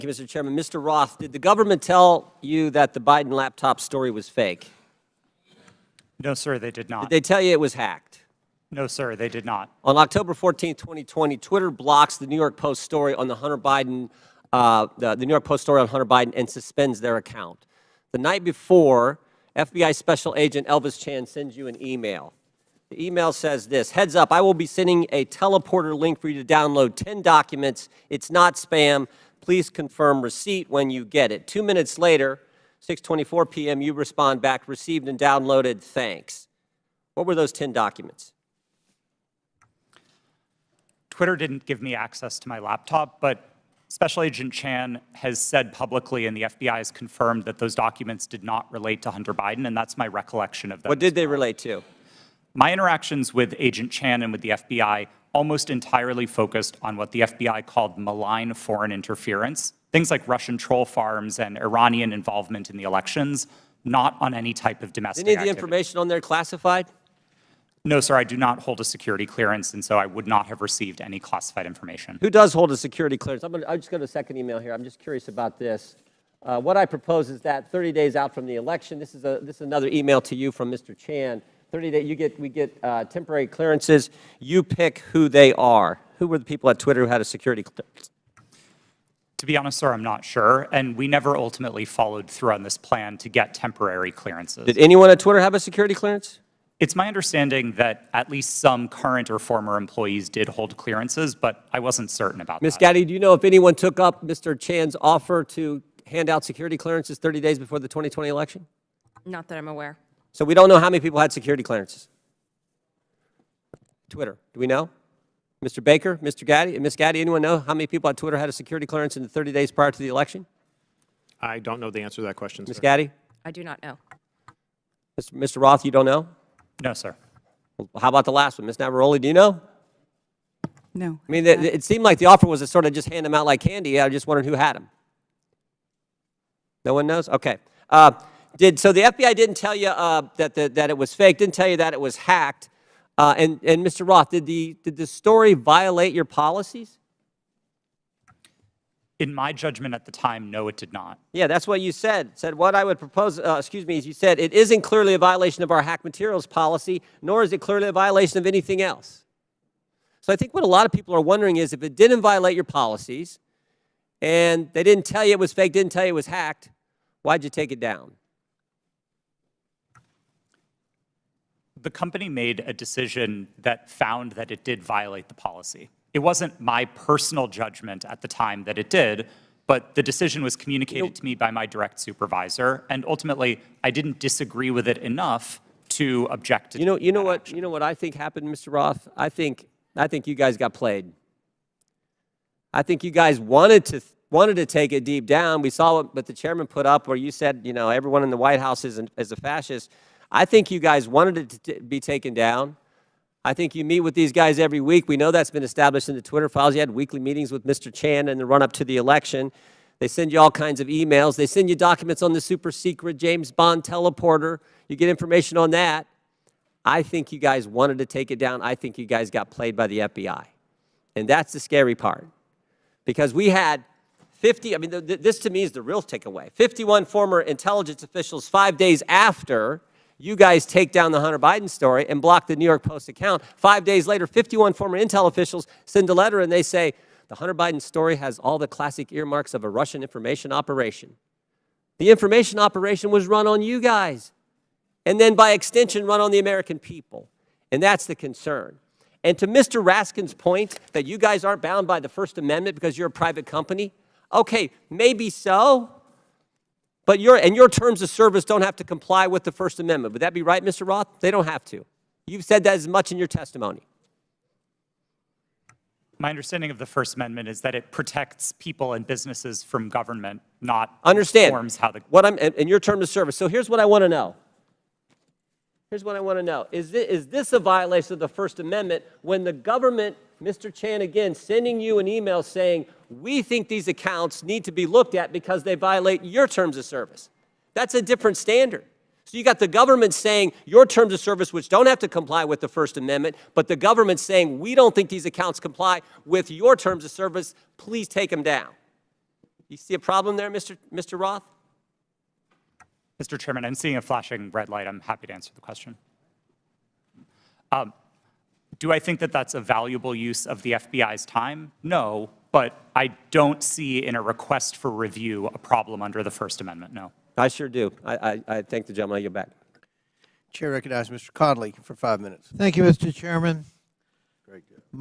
Thank you, Mr. Chairman. Mr. Roth, did the government tell you that the Biden laptop story was fake? No, sir, they did not. Did they tell you it was hacked? No, sir, they did not. On October 14, 2020, Twitter blocks the New York Post story on the Hunter Biden, the New York Post story on Hunter Biden and suspends their account. The night before, FBI Special Agent Elvis Chan sends you an email. The email says this: heads up, I will be sending a teleporter link for you to download 10 documents. It's not spam. Please confirm receipt when you get it. 2 minutes later, 6:24 p.m., you respond back, received and downloaded, thanks. What were those 10 documents? Twitter didn't give me access to my laptop, but Special Agent Chan has said publicly, and the FBI has confirmed that those documents did not relate to Hunter Biden, and that's my recollection of them. What did they relate to? My interactions with Agent Chan and with the FBI almost entirely focused on what the FBI called malign foreign interference, things like Russian troll farms and Iranian involvement in the elections, not on any type of domestic Any of the activity. information on there classified? No, sir, I do not hold a security clearance, and so I would not have received any classified information. Who does hold a security clearance? I'll just go to the second email here. I'm just curious about this. What I propose is that 30 days out from the election, this is another email to you from Mr. Chan. 30 days, we get temporary clearances. You pick who they are. Who were the people at Twitter who had a security clearance? To be honest, sir, I'm not sure, and we never ultimately followed through on this plan to get temporary clearances. Did anyone at Twitter have a security clearance? It's my understanding that at least some current or former employees did hold clearances, but I wasn't certain about that. Ms. Gaddy, do you know if anyone took up Mr. Chan's offer to hand out security clearances 30 days before the 2020 election? Not that I'm aware. So we don't know how many people had security clearances. Twitter, do we know? Mr. Baker, Mr. Gaddy, Ms. Gaddy, anyone know how many people at Twitter had a security clearance in the 30 days prior to the election? I don't know the answer to that question, Ms. sir. Gaddy? I do not know. Mr. Roth, you don't know? No, sir. Well, how about the last one? Ms. Navaroli, do you know? No. I mean, it seemed like the offer was to sort of just hand them out like candy. I just wondered who had them. No one knows? Okay. So the FBI didn't tell you that it was fake, didn't tell you that it was hacked. And Mr. Roth, did the story violate your policies? In my judgment at the time, no, it did not. Yeah, that's what you said. Said what I would propose, is you said, it isn't clearly a violation of our hack materials policy, nor is it clearly a violation of anything else. So I think what a lot of people are wondering is if it didn't violate your policies and they didn't tell you it was fake, didn't tell you it was hacked, why'd you take it down? The company made a decision that found that it did violate the policy. It wasn't my personal judgment at the time that it did, but the decision was communicated to me by my direct supervisor, and ultimately, I didn't disagree with it enough to object to You know what I think happened, Mr. Roth? I think you guys got played. I think you guys wanted to take it deep down. We saw what the chairman put up where you said, everyone in the White House is a fascist. I think you guys wanted it to be taken down. I think you meet with these guys every week. We know that's been established in the Twitter files. You had weekly meetings with Mr. Chan in the run-up to the election. They send you all kinds of emails. They send you documents on the super secret James Bond teleporter. You get information on that. I think you guys wanted to take it down. I think you guys got played by the FBI. And that's the scary part. Because we had 50, this to me is the real takeaway. 51 former intelligence officials 5 days after you guys take down the Hunter Biden story and block the New York Post account. 5 days later, 51 former intel officials send a letter and they say, the Hunter Biden story has all the classic earmarks of a Russian information operation. The information operation was run on you guys. And then by extension, run on the American people. And that's the concern. And to Mr. Raskin's point that you guys aren't bound by the First Amendment because you're a private company, okay, maybe so. But your terms of service don't have to comply with the First Amendment. Would that be right, Mr. Roth? They don't have to. You've said that as much in your testimony. My understanding of the First Amendment is that it protects people and businesses from government, not Understand informs how the... in your terms of service. So here's what I want to know. Here's what I want to know. Is this a violation of the First Amendment when the government, Mr. Chan again, sending you an email saying, we think these accounts need to be looked at because they violate your terms of service? That's a different standard. So you got the government saying your terms of service, which don't have to comply with the First Amendment, but the government saying we don't think these accounts comply with your terms of service, please take them down. You see a problem there, Mr. Roth? Mr. Chairman, I'm seeing a flashing red light. I'm happy to answer the question. Do I think that that's a valuable use of the FBI's time? No, but I don't see in a request for review a problem under the First Amendment, no. I sure do. I thank the gentleman. I yield back. Chair recognizes Mr. Conley for 5 minutes. Thank you, Mr. Chairman.